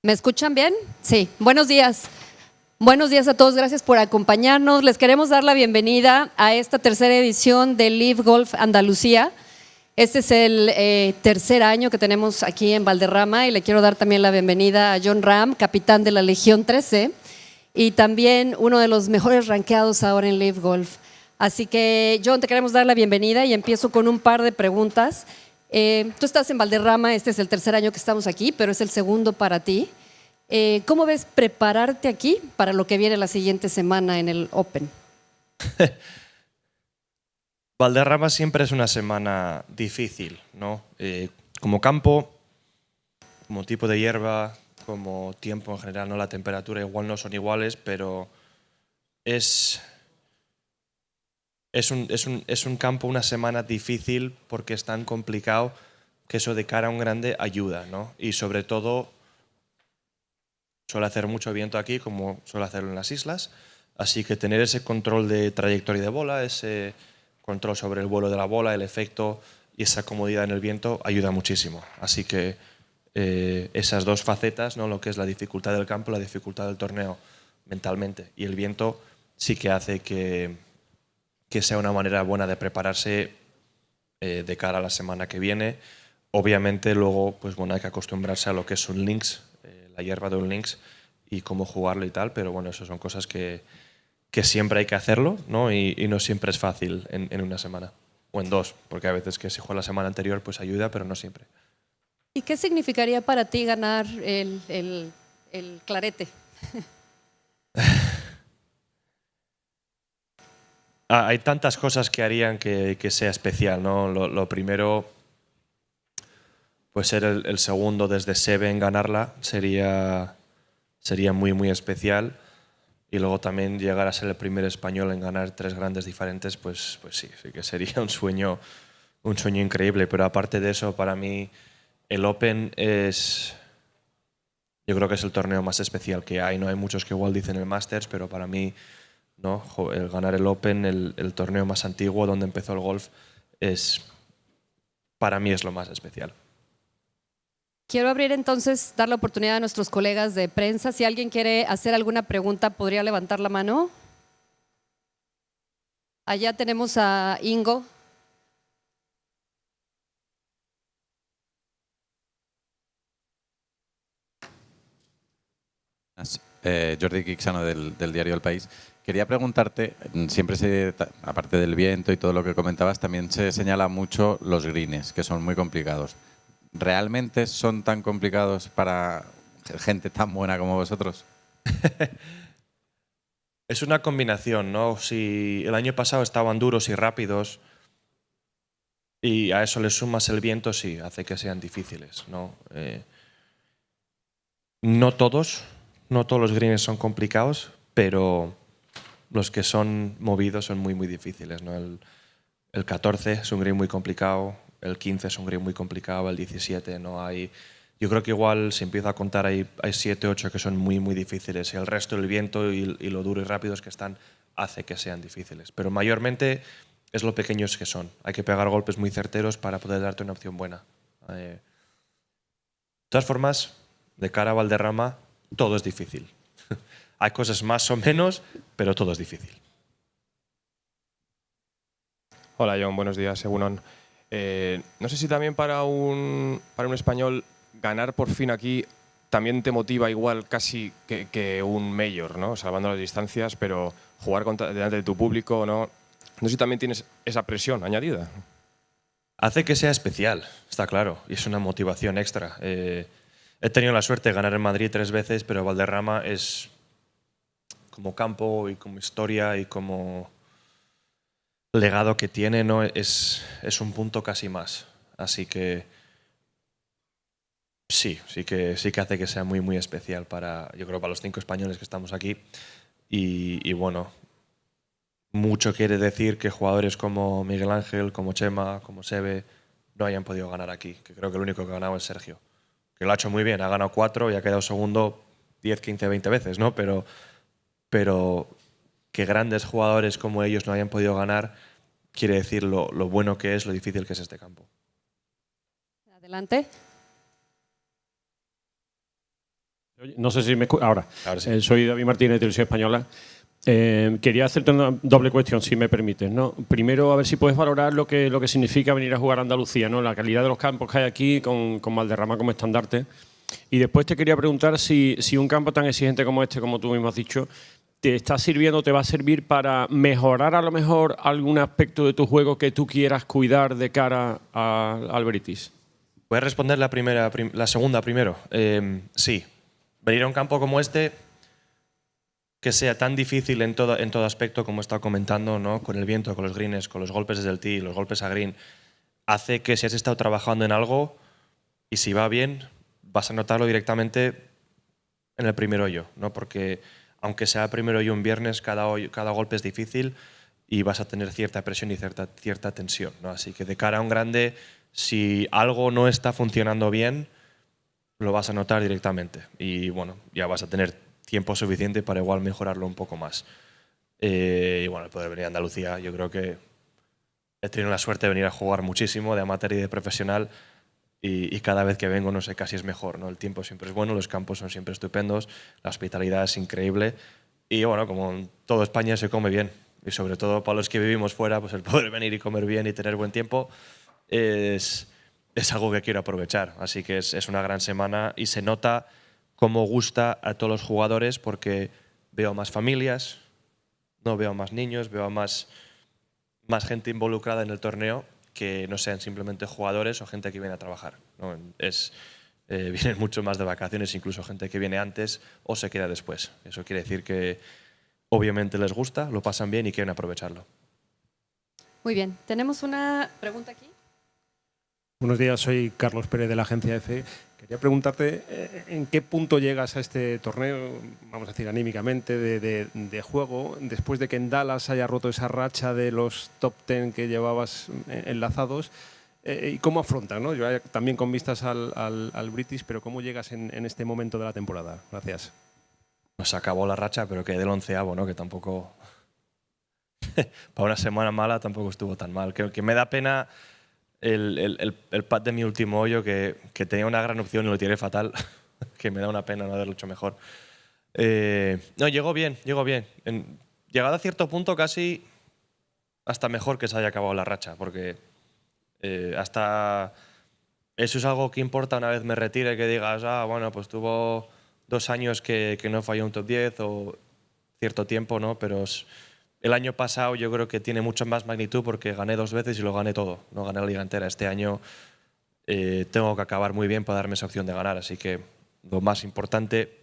¿Me escuchan bien? Sí. Buenos días. Buenos días a todos, gracias por acompañarnos. Les queremos dar la bienvenida a esta tercera edición de LIV Golf Andalucía. Este es el tercer año que tenemos aquí en Valderrama y le quiero dar también la bienvenida a Jon Rahm, capitán de la Legion XIII y también uno de los mejores rankeados ahora en LIV Golf. Así que, Jon, te queremos dar la bienvenida y empiezo con un par de preguntas. Tú estás en Valderrama, este es el tercer año que estamos aquí, pero es el segundo para ti. ¿Cómo ves prepararte aquí para lo que viene la siguiente semana en el Open? Valderrama siempre es una semana difícil, ¿no? Como campo, como tipo de hierba, como tiempo en general, ¿no? La temperatura igual no son iguales, pero es un campo, una semana difícil porque es tan complicado que eso de cara a un grande ayuda, ¿no? Y sobre todo suele hacer mucho viento aquí, como suele hacerlo en las islas, así que tener ese control de trayectoria de bola, ese control sobre el vuelo de la bola, el efecto y esa comodidad en el viento ayuda muchísimo. Así que esas dos facetas, ¿no? Lo que es la dificultad del campo, la dificultad del torneo mentalmente y el viento sí que hace que sea una manera buena de prepararse de cara a la semana que viene. Obviamente luego pues bueno, hay que acostumbrarse a lo que es un links, la hierba de un links y cómo jugarlo y tal, pero bueno, eso son cosas que siempre hay que hacerlo, ¿no? Y no siempre es fácil en una semana o en dos, porque a veces que se juega la semana anterior pues ayuda, pero no siempre. ¿Y qué significaría para ti ganar el clarete? Hay tantas cosas que harían que sea especial, ¿no? Lo primero, pues ser el segundo desde Seven, ganarla, sería muy, muy especial. Y luego también llegar a ser el primer español en ganar 3 grandes diferentes, pues sí que sería un sueño increíble. Pero aparte de eso, para mí el Open yo creo que es el torneo más especial que hay. No hay muchos que igual dicen el Masters, pero para mí, ¿no? El ganar el Open, el torneo más antiguo donde empezó el golf, para mí es lo más especial. Quiero abrir entonces, dar la oportunidad a nuestros colegas de prensa. Si alguien quiere hacer alguna pregunta, ¿podría levantar la mano? Allá tenemos a Ingo. Jordi Quixano del diario El País. Quería preguntarte, siempre aparte del viento y todo lo que comentabas, también se señala mucho los greens, que son muy complicados. ¿Realmente son tan complicados para gente tan buena como vosotros? Es una combinación, ¿no? Si el año pasado estaban duros y rápidos y a eso le sumas el viento, sí, hace que sean difíciles, ¿no? No todos los greens son complicados, pero los que son movidos son muy, muy difíciles, ¿no? El 14 es un green muy complicado, el 15 es un green muy complicado, el 17 no hay. Yo creo que igual, si empiezo a contar, hay 7, 8 que son muy, muy difíciles y el resto, el viento y lo duro y rápidos que están, hace que sean difíciles. Pero mayormente es lo pequeños que son. Hay que pegar golpes muy certeros para poder darte una opción buena. De todas formas, de cara a Valderrama, todo es difícil. Hay cosas más o menos, pero todo es difícil. Hola, Jon, buenos días, Egunon. No sé si también para un español ganar por fin aquí también te motiva igual casi que un mayor, ¿no? Salvando las distancias, pero jugar delante de tu público, ¿no? No sé si también tienes esa presión añadida. Hace que sea especial, está claro, y es una motivación extra. He tenido la suerte de ganar en Madrid 3 veces, pero Valderrama es como campo y como historia y como legado que tiene, ¿no? Es un punto casi más. Así que sí que hace que sea muy, muy especial para, yo creo, para los 5 españoles que estamos aquí. Y bueno, mucho quiere decir que jugadores como Miguel Ángel, como Chema, como Sebe, no hayan podido ganar aquí. Que creo que el único que ha ganado es Sergio. Que lo ha hecho muy bien, ha ganado 4 y ha quedado segundo 10, 15, 20 veces, ¿no? Pero que grandes jugadores como ellos no hayan podido ganar quiere decir lo bueno que es, lo difícil que es este campo. Adelante. Oye, no sé si me escuchas ahora. Ahora sí. Soy David Martínez, de Televisión Española. Quería hacerte una doble cuestión, si me permites, ¿no? Primero, a ver si puedes valorar lo que significa venir a jugar a Andalucía, ¿no? La calidad de los campos que hay aquí, con Valderrama como estandarte. Y después te quería preguntar si un campo tan exigente como este, como tú mismo has dicho, te está sirviendo, te va a servir para mejorar a lo mejor algún aspecto de tu juego que tú quieras cuidar de cara al British. Voy a responder la segunda primero. Sí, venir a un campo como este, que sea tan difícil en todo aspecto, como he estado comentando, ¿no? Con el viento, con los greens, con los golpes desde el tee, los golpes a green, hace que si has estado trabajando en algo y si va bien, vas a notarlo directamente en el primer hoyo, ¿no? Porque aunque sea el primer hoyo un viernes, cada golpe es difícil y vas a tener cierta presión y cierta tensión, ¿no? Así que de cara a un grande, si algo no está funcionando bien, lo vas a notar directamente y bueno, ya vas a tener tiempo suficiente para igual mejorarlo un poco más. Y bueno, el poder venir a Andalucía, yo creo que he tenido la suerte de venir a jugar muchísimo, de amateur y de profesional, y cada vez que vengo, no sé, casi es mejor, ¿no? El tiempo siempre es bueno, los campos son siempre estupendos, la hospitalidad es increíble y bueno, como en toda España se come bien y sobre todo para los que vivimos fuera, pues el poder venir y comer bien y tener buen tiempo es algo que quiero aprovechar. Así que es una gran semana y se nota cómo gusta a todos los jugadores porque veo más familias, no veo más niños, veo más gente involucrada en el torneo que no sean simplemente jugadores o gente que viene a trabajar, ¿no? Vienen mucho más de vacaciones, incluso gente que viene antes o se queda después. Eso quiere decir que obviamente les gusta, lo pasan bien y quieren aprovecharlo. Muy bien, tenemos una pregunta aquí. Buenos días, soy Carlos Pérez de la agencia EFE. Quería preguntarte en qué punto llegas a este torneo, vamos a decir anímicamente, de juego, después de que en Dallas haya roto esa racha de los top 10 que llevabas enlazados, y cómo afrontas, ¿no? Yo también con vistas al British, pero cómo llegas en este momento de la temporada. Gracias. Nos acabó la racha, pero quedé del 11º, ¿no? Que tampoco, para una semana mala tampoco estuvo tan mal. Que me da pena el pad de mi último hoyo, que tenía una gran opción y lo tiré fatal, que me da una pena no haberlo hecho mejor. No, llegó bien. Llegado a cierto punto casi hasta mejor que se haya acabado la racha, porque hasta eso es algo que importa una vez me retire, que digas, bueno, pues tuvo 2 años que no falló un top 10 o cierto tiempo, ¿no? Pero el año pasado yo creo que tiene mucho más magnitud porque gané 2 veces y lo gané todo, no gané la liga entera. Este año tengo que acabar muy bien para darme esa opción de ganar, así que lo más importante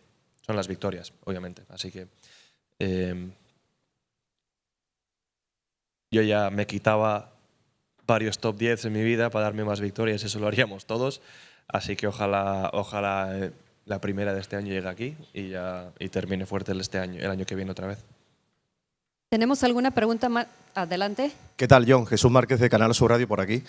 son las victorias, obviamente. Así que yo ya me quitaba varios top 10 en mi vida para darme más victorias, eso lo haríamos todos, así que ojalá la primera de este año llegue aquí y termine fuerte el año que viene otra vez. ¿Tenemos alguna pregunta más? Adelante. ¿Qué tal, Jon? Jesús Márquez de Canal Sur Radio por aquí.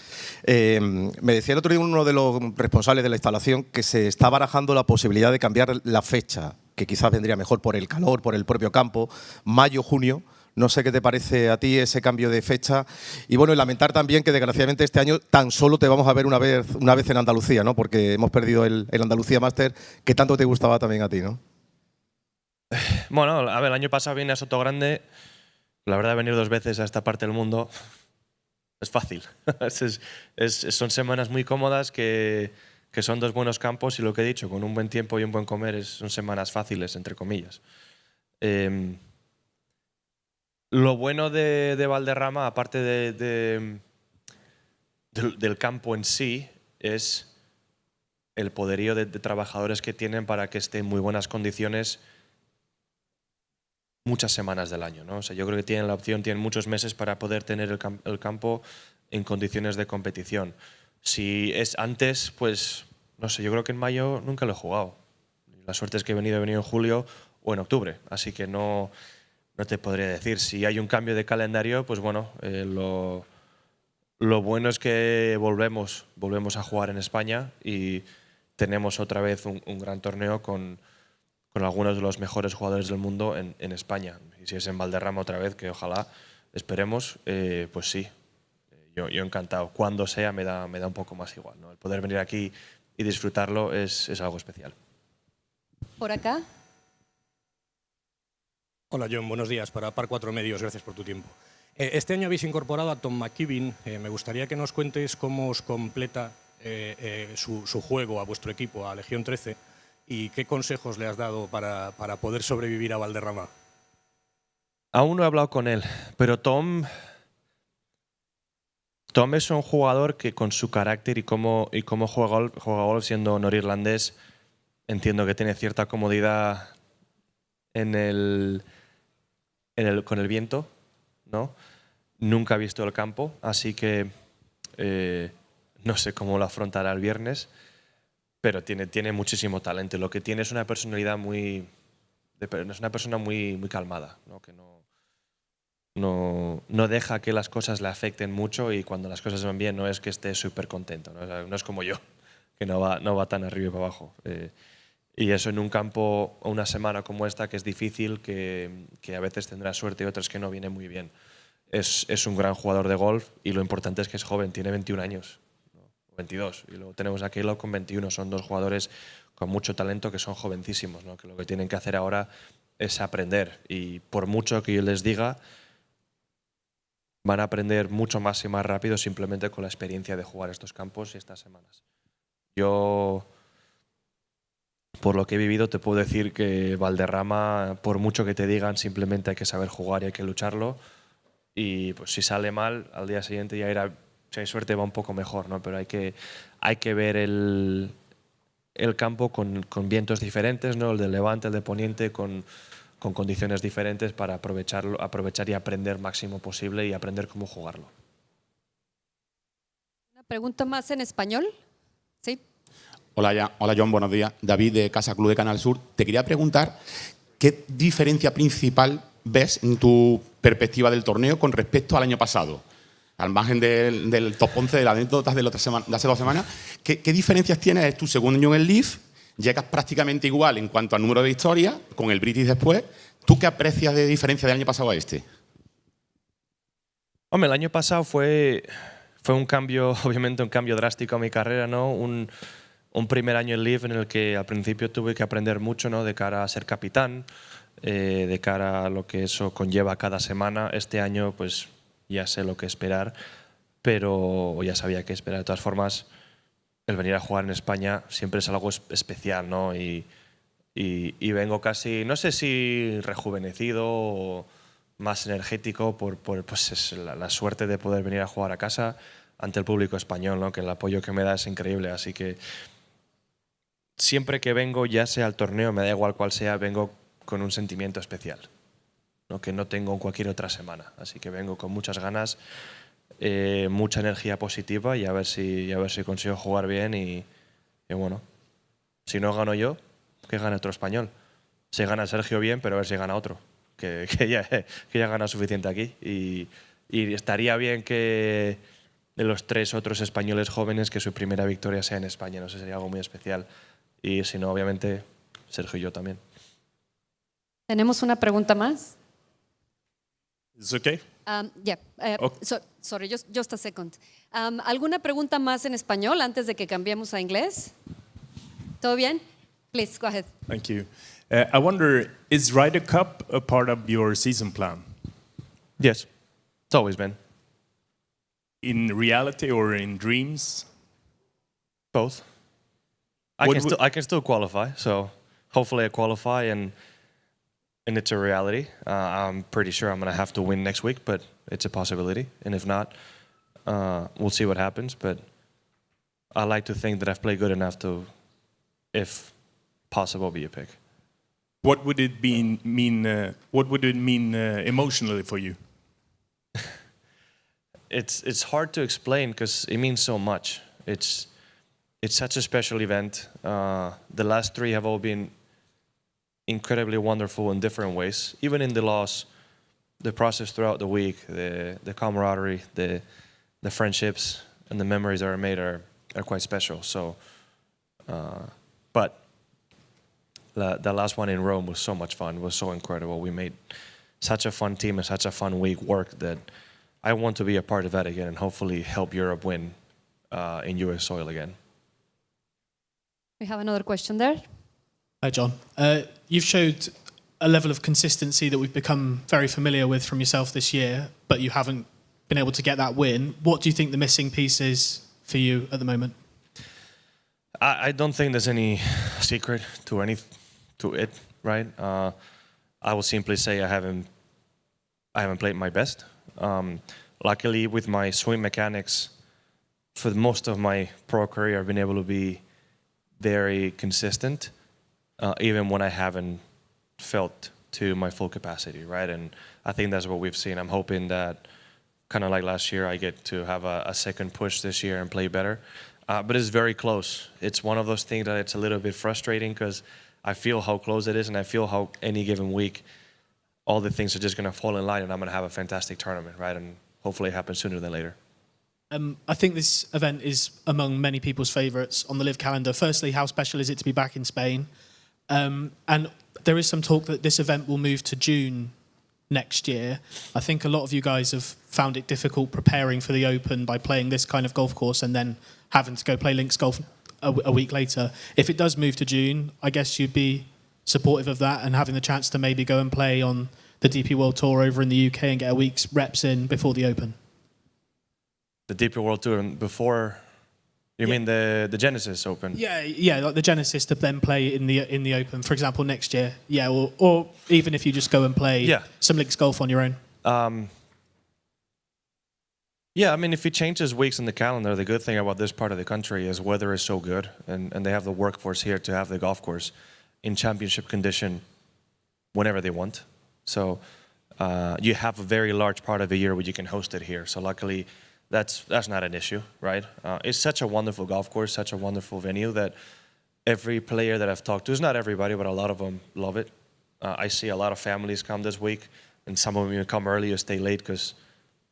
Me decía el otro día uno de los responsables de la instalación que se está barajando la posibilidad de cambiar la fecha, que quizás vendría mejor por el calor, por el propio campo, mayo, junio. No sé qué te parece a ti ese cambio de fecha. Y bueno, y lamentar también que desgraciadamente este año tan solo te vamos a ver una vez en Andalucía, ¿no? Porque hemos perdido el Andalucía Master, que tanto te gustaba también a ti, ¿no? Bueno, a ver, el año pasado vine a Sotogrande. La verdad, venir 2 veces a esta parte del mundo es fácil. Son semanas muy cómodas que son 2 buenos campos y lo que he dicho, con un buen tiempo y un buen comer son semanas fáciles, entre comillas. Lo bueno de Valderrama, aparte del campo en sí, es el poderío de trabajadores que tienen para que esté en muy buenas condiciones muchas semanas del año, ¿no? O sea, yo creo que tienen la opción, tienen muchos meses para poder tener el campo en condiciones de competición. Si es antes, pues no sé, yo creo que en mayo nunca lo he jugado. La suerte es que he venido en julio o en octubre, así que no te podría decir. Si hay un cambio de calendario, pues bueno, lo bueno es que volvemos a jugar en España y tenemos otra vez un gran torneo con algunos de los mejores jugadores del mundo en España. Y si es en Valderrama otra vez, que ojalá, esperemos, pues sí, yo encantado. Cuando sea me da un poco más igual, ¿no? El poder venir aquí y disfrutarlo es algo especial. por acá. Hola John, buenos días. Para Par 4 Medios, gracias por tu tiempo. Este año habéis incorporado a Tom McKibben. Me gustaría que nos cuentes cómo os completa su juego a vuestro equipo, a Legion XIII, y qué consejos le has dado para poder sobrevivir a Valderrama. Aún no he hablado con él, pero Tom es un jugador que con su carácter y cómo juega golf siendo norirlandés, entiendo que tiene cierta comodidad con el viento, ¿no? Nunca ha visto el campo, así que no sé cómo lo afrontará el viernes, pero tiene muchísimo talento. Lo que tiene es una personalidad muy calmada, ¿no? Que no deja que las cosas le afecten mucho, y cuando las cosas van bien no es que esté súper contento, ¿no? O sea, no es como yo, que no va tan arriba y para abajo. Y eso en un campo o una semana como esta, que es difícil, que a veces tendrá suerte y otras que no viene muy bien. Es un gran jugador de golf, y lo importante es que es joven, tiene 21 años, ¿no? 22. Y luego tenemos a Caleb con 21. Son dos jugadores con mucho talento que son jovencísimos, ¿no? Que lo que tienen que hacer ahora es aprender, y por mucho que yo les diga, van a aprender mucho más y más rápido simplemente con la experiencia de jugar estos campos y estas semanas. Yo, por lo que he vivido, te puedo decir que Valderrama, por mucho que te digan, simplemente hay que saber jugar y hay que lucharlo. Y pues si sale mal, al día siguiente ya irá, si hay suerte, va un poco mejor, ¿no? Pero hay que ver el campo con vientos diferentes, ¿no? El de levante, el de poniente, con condiciones diferentes, para aprovechar y aprender máximo posible y aprender cómo jugarlo. Una pregunta más en español. Sí. Hola John, buenos días. David, de Casa Club de Canal Sur. Te quería preguntar qué diferencia principal ves en tu perspectiva del torneo con respecto al año pasado. Al margen del top 11 de las anécdotas de hace 2 semanas, ¿qué diferencias tienes? Es tu segundo año en el LIV, llegas prácticamente igual en cuanto al número de victorias, con el British después. ¿Tú qué aprecias de diferencia del año pasado a este? Hombre, el año pasado fue un cambio, obviamente un cambio drástico a mi carrera, ¿no? Un primer año en LIV en el que al principio tuve que aprender mucho, ¿no? De cara a ser capitán, de cara a lo que eso conlleva cada semana. Este año pues ya sé lo que esperar, pero ya sabía qué esperar. De todas formas, el venir a jugar en España siempre es algo especial, ¿no? Y vengo casi, no sé si rejuvenecido o más energético por pues la suerte de poder venir a jugar a casa ante el público español, ¿no? Que el apoyo que me da es increíble. Así que siempre que vengo, ya sea al torneo, me da igual cuál sea, vengo con un sentimiento especial, ¿no? Que no tengo en cualquier otra semana. Así que vengo con muchas ganas, mucha energía positiva, y a ver si consigo jugar bien. Y bueno, si no gano yo, que gane otro español. Si gana Sergio, bien, pero a ver si gana otro, que ya gana suficiente aquí. Y estaría bien que de los 3 otros españoles jóvenes, que su primera victoria sea en España. No sé, sería algo muy especial. Y si no, obviamente, Sergio y yo también. ¿Tenemos una pregunta más? ¿Es okay? Yeah. Sorry, just a second. ¿Alguna pregunta más en español antes de que cambiemos a inglés? ¿Todo bien? Please, go ahead. Thank you. I wonder, is Ryder Cup a part of your season plan? Yes, it's always been. In reality or in dreams? Both. I can still qualify, so hopefully I qualify and it's a reality. I'm pretty sure I'm going to have to win next week, but it's a possibility. And if not, we'll see what happens. But I like to think that I've played good enough to, if possible, be a pick. What would it mean? What would it mean emotionally for you? It's hard to explain because it means so much. It's such a special event. The last 3 have all been incredibly wonderful in different ways. Even in the loss, the process throughout the week, the camaraderie, the friendships, and the memories that are made are quite special. So, but the last one in Rome was so much fun. It was so incredible. We made such a fun team and such a fun week work that I want to be a part of that again and hopefully help Europe win in US soil again. We have another question there. Hi, John. You've showed a level of consistency that we've become very familiar with from yourself this year, but you haven't been able to get that win. What do you think the missing piece is for you at the moment? I don't think there's any secret to it, right? I will simply say I haven't played my best. Luckily, with my swing mechanics, for most of my pro career, I've been able to be very consistent, even when I haven't felt to my full capacity, right? And I think that's what we've seen. I'm hoping that, kind of like last year, I get to have a second push this year and play better. But it's very close. It's one of those things that it's a little bit frustrating because I feel how close it is, and I feel how any given week, all the things are just going to fall in line, and I'm going to have a fantastic tournament, right? And hopefully it happens sooner than later. I think this event is among many people's favourites on the LIV calendar. Firstly, how special is it to be back in Spain? And there is some talk that this event will move to June next year. I think a lot of you guys have found it difficult preparing for the Open by playing this kind of golf course and then having to go play links golf a week later. If it does move to June, I guess you'd be supportive of that and having the chance to maybe go and play on the DP World Tour over in the UK and get a week's reps in before the Open. The DP World Tour before, you mean the Genesis Open? Yeah, like the Genesis to then play in the Open, for example, next year. Yeah, or even if you just go and play some links golf on your own. Yeah, I mean, if it changes weeks in the calendar, the good thing about this part of the country is weather is so good, and they have the workforce here to have the golf course in championship condition whenever they want. So you have a very large part of the year where you can host it here. So luckily, that's not an issue, right? It's such a wonderful golf course, such a wonderful venue that every player that I've talked to, it's not everybody, but a lot of them love it. I see a lot of families come this week, and some of them even come early or stay late because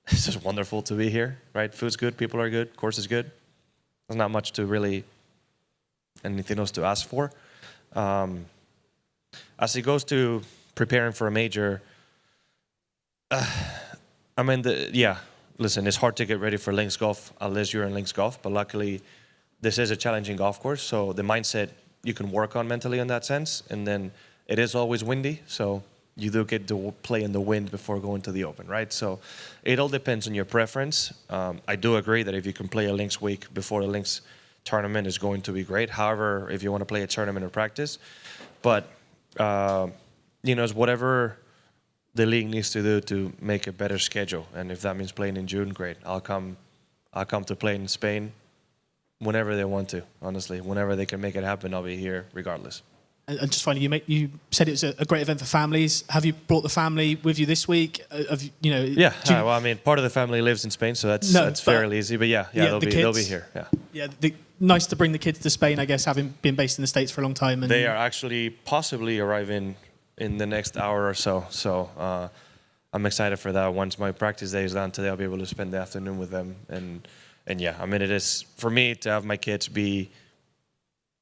it's just wonderful to be here, right? Food's good, people are good, course is good. There's not much to really, anything else to ask for. As it goes to preparing for a major, I mean, listen, it's hard to get ready for links golf unless you're in links golf, but luckily this is a challenging golf course, so the mindset you can work on mentally in that sense, and then it is always windy, so you do get to play in the wind before going to the Open, right? So it all depends on your preference. I do agree that if you can play a links week before the links tournament is going to be great. However, if you want to play a tournament or practice, but it's whatever the league needs to do to make a better schedule. And if that means playing in June, great. I'll come to play in Spain whenever they want to, honestly. Whenever they can make it happen, I'll be here regardless. And just finally, you said it was a great event for families. Have you brought the family with you this week? Yeah, well, I mean, part of the family lives in Spain, so that's fairly easy. But they'll be here. Yeah. Nice to bring the kids to Spain, I guess, having been based in the States for a long time. And they are actually possibly arriving in the next hour or so. So I'm excited for that. Once my practice day is done today, I'll be able to spend the afternoon with them. And yeah, I mean, it is for me to have my kids be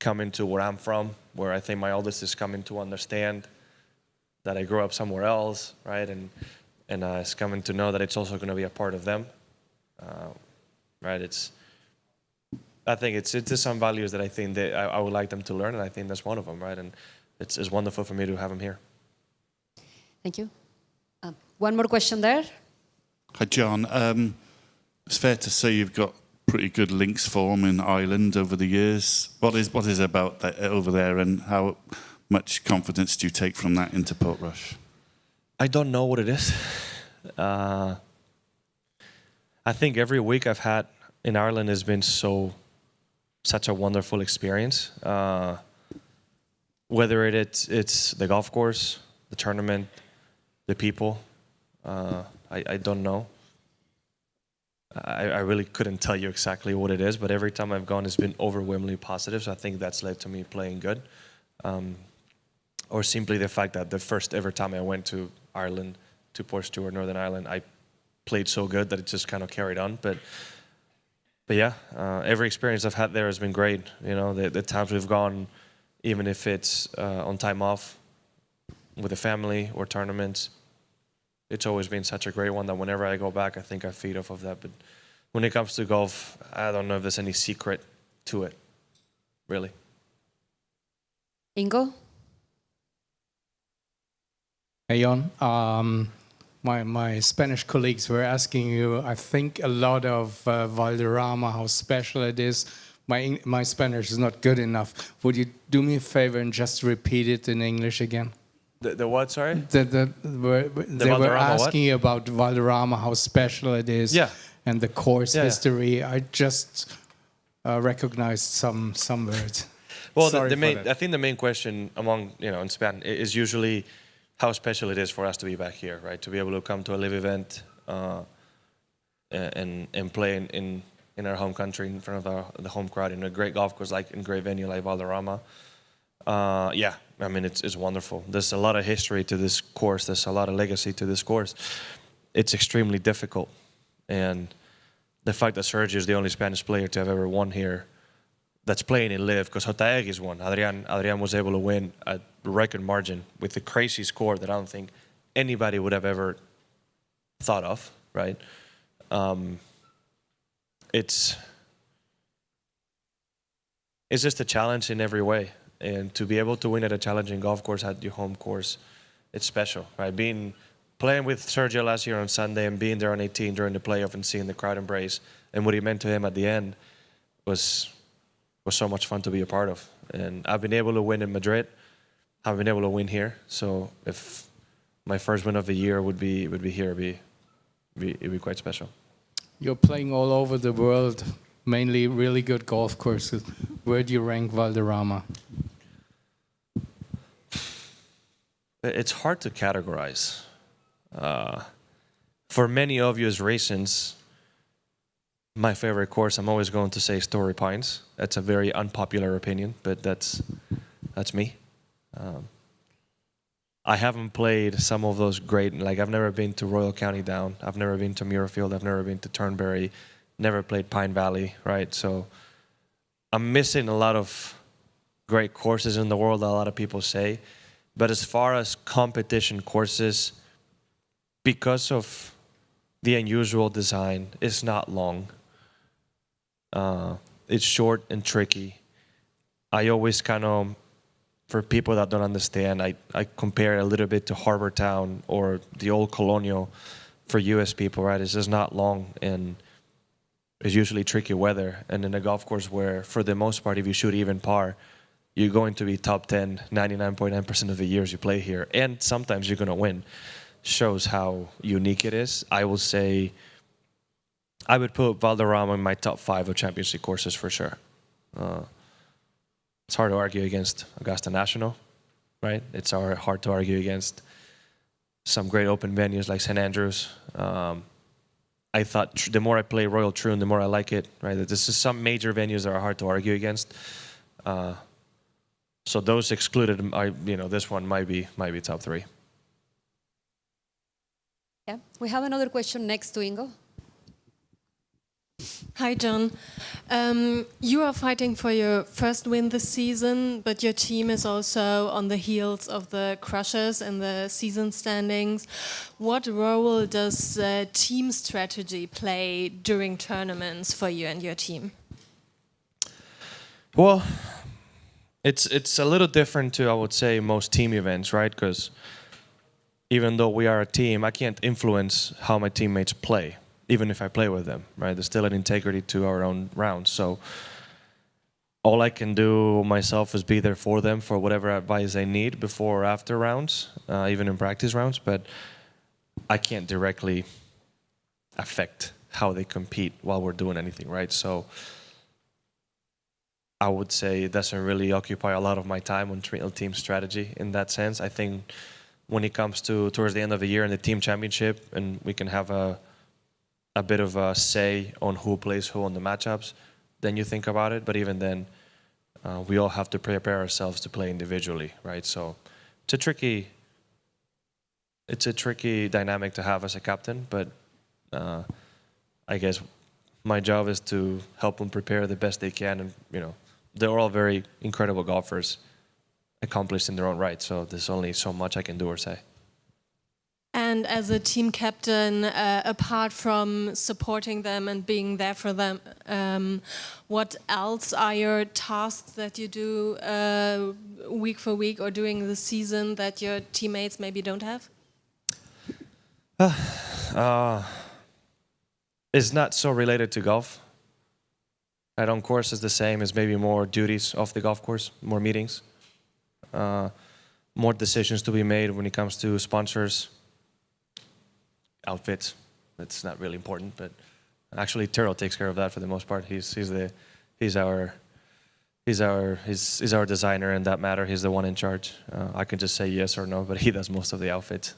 coming to where I'm from, where I think my oldest is coming to understand that I grew up somewhere else, right? And it's coming to know that it's also going to be a part of them, right? I think it's just some values that I think that I would like them to learn, and I think that's one of them, right? And it's wonderful for me to have them here. Thank you. One more question there. Hi, John. It's fair to say you've got pretty good links form in Ireland over the years. What is about that over there, and how much confidence do you take from that into Portrush? I don't know what it is. I think every week I've had in Ireland has been such a wonderful experience. Whether it's the golf course, the tournament, the people, I don't know. I really couldn't tell you exactly what it is, but every time I've gone, it's been overwhelmingly positive. So I think that's led to me playing good. Or simply the fact that the first ever time I went to Ireland, to Porsche Tour, Northern Ireland, I played so good that it just kind of carried on. But yeah, every experience I've had there has been great. You know, the times we've gone, even if it's on time off with the family or tournaments, it's always been such a great one that whenever I go back, I think I feed off of that. But when it comes to golf, I don't know if there's any secret to it, really. Ingo? Hey, Jon. My Spanish colleagues were asking you, I think, a lot of Valderrama, how special it is. My Spanish is not good enough. Would you do me a favor and just repeat it in English again? The what, sorry? They were asking you about Valderrama, how special it is, and the course history. I just recognized some words. Well, I think the main question among, in Spain is usually how special it is for us to be back here, right? To be able to come to a live event and play in our home country in front of the home crowd in a great golf course, like in a great venue like Valderrama. Yeah, I mean, it's wonderful. There's a lot of history to this course. There's a lot of legacy to this course. It's extremely difficult. And the fact that Sergio is the only Spanish player to have ever won here that's playing in LIV, because Jotaegis won. Adrian was able to win a record margin with a crazy score that I don't think anybody would have ever thought of, right? It's just a challenge in every way. And to be able to win at a challenging golf course at your home course, it's special, right? Playing with Sergio last year on Sunday and being there on 18 during the playoff and seeing the crowd embrace and what he meant to him at the end was so much fun to be a part of. And I've been able to win in Madrid. I've been able to win here. So if my first win of the year would be here, it'd be quite special. You're playing all over the world, mainly really good golf courses. Where do you rank Valderrama? It's hard to categorize. For many obvious reasons, my favorite course, I'm always going to say Torrey Pines. That's a very unpopular opinion, but that's me. I haven't played some of those great, like I've never been to Royal County Down, I've never been to Muirfield, I've never been to Turnberry, never played Pine Valley, right? So I'm missing a lot of great courses in the world, a lot of people say. But as far as competition courses, because of the unusual design, it's not long. It's short and tricky. I always kind of, for people that don't understand, I compare it a little bit to Harbor Town or the old Colonial for US people, right? It's just not long and it's usually tricky weather. And in a golf course where, for the most part, if you shoot even par, you're going to be top 10, 99.9% of the years you play here. And sometimes you're going to win. Shows how unique it is. I will say I would put Valderrama in my top 5 of championship courses for sure. It's hard to argue against Augusta National, right? It's hard to argue against some great open venues like St. Andrews. I thought the more I play Royal Troon, the more I like it, right? This is some major venues that are hard to argue against. So those excluded, this one might be top 3. Yeah, we have another question next to Ingo. Hi, Jon. You are fighting for your first win this season, but your team is also on the heels of the Crushers in the season standings. What role does team strategy play during tournaments for you and your team? Well, it's a little different to, I would say, most team events, right? Because even though we are a team, I can't influence how my teammates play, even if I play with them, right? There's still an integrity to our own rounds. So all I can do myself is be there for them for whatever advice they need before or after rounds, even in practice rounds. But I can't directly affect how they compete while we're doing anything, right? So I would say it doesn't really occupy a lot of my time on team strategy in that sense. I think when it comes to towards the end of the year in the team championship and we can have a bit of a say on who plays who on the matchups, then you think about it. But even then, we all have to prepare ourselves to play individually, right? So it's a tricky dynamic to have as a captain, but I guess my job is to help them prepare the best they can. And, they're all very incredible golfers, accomplished in their own right. So there's only so much I can do or say. And as a team captain, apart from supporting them and being there for them, what else are your tasks that you do week for week or during the season that your teammates maybe don't have? It's not so related to golf. Right, on course is the same. It's maybe more duties off the golf course, more meetings, more decisions to be made when it comes to sponsors, outfits. That's not really important, but actually Tyrrell takes care of that for the most part. He's our designer in that matter. He's the one in charge. I can just say yes or no, but he does most of the outfits.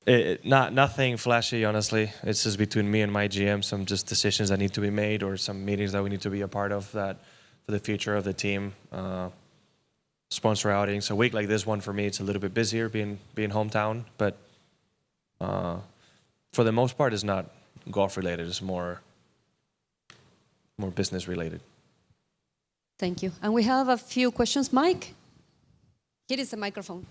Nothing flashy, honestly. It's just between me and my GM, some just decisions that need to be made or some meetings that we need to be a part of that for the future of the team. Sponsor outings. A week like this one for me, it's a little bit busier being hometown, but for the most part, it's not golf related. It's more business related. Thank you. And we have a few questions. Mike, here is the microphone.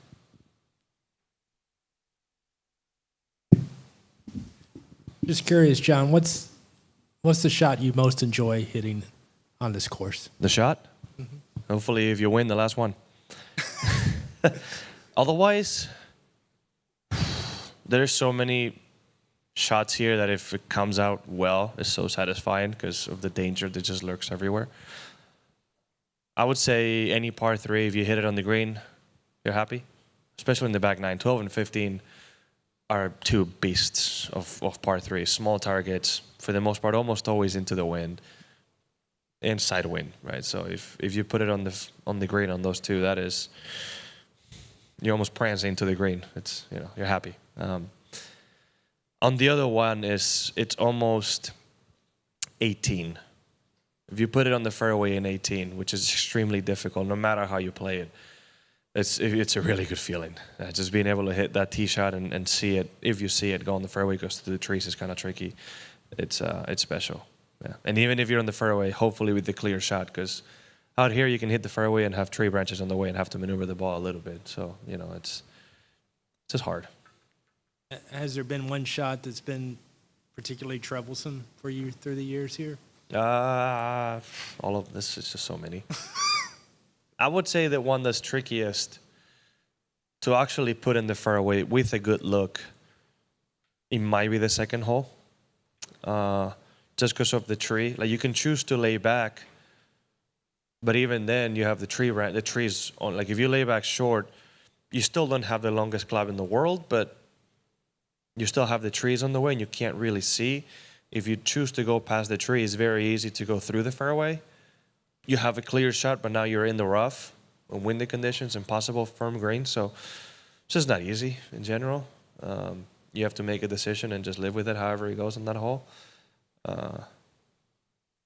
Just curious, Jon, what's the shot you most enjoy hitting on this course? The shot? Mm-hmm. Hopefully if you win the last one. Otherwise, there's so many shots here that if it comes out well, it's so satisfying because of the danger that just lurks everywhere. I would say any par 3, if you hit it on the green, you're happy. Especially in the back 9, 12 and 15. Are two beasts of par 3, small targets, for the most part, almost always into the wind, inside wind, right? So if you put it on the green on those two, that is, you're almost prancing to the green. It's, you're happy. On the other one it's almost 18. If you put it on the fairway in 18, which is extremely difficult, no matter how you play it. It's a really good feeling. Just being able to hit that tee shot and see it, if you see it go on the fairway, goes through the trees is kind of tricky. It's special. Yeah. And even if you're on the fairway, hopefully with the clear shot, because out here you can hit the fairway and have tree branches on the way and have to maneuver the ball a little bit. So, it's just hard. Has there been one shot that's been particularly troublesome for you through the years here? All of this is just so many. I would say that one that's trickiest to actually put in the fairway with a good look, it might be the second hole. Just because of the tree. Like you can choose to lay back, but even then you have the trees on. Like if you lay back short, you still don't have the longest club in the world, but you still have the trees on the way and you can't really see. If you choose to go past the tree, it's very easy to go through the fairway. You have a clear shot, but now you're in the rough, windy conditions, impossible firm green. So it's just not easy in general. You have to make a decision and just live with it however it goes on that hole. But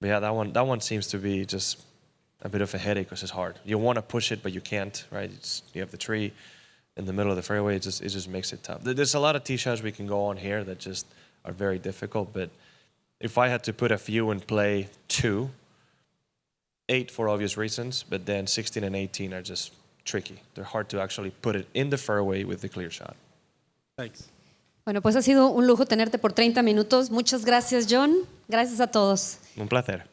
yeah, that one seems to be just a bit of a headache because it's hard. You want to push it, but you can't, right? You have the tree in the middle of the fairway. It just makes it tough. There's a lot of tee shots we can go on here that just are very difficult. But if I had to put a few and play 2, 8 for obvious reasons, but then 16 and 18 are just tricky. They're hard to actually put it in the fairway with the clear shot. Thanks. Bueno, pues ha sido un lujo tenerte por 30 minutos. Muchas gracias, Jon. Gracias a todos. Un placer.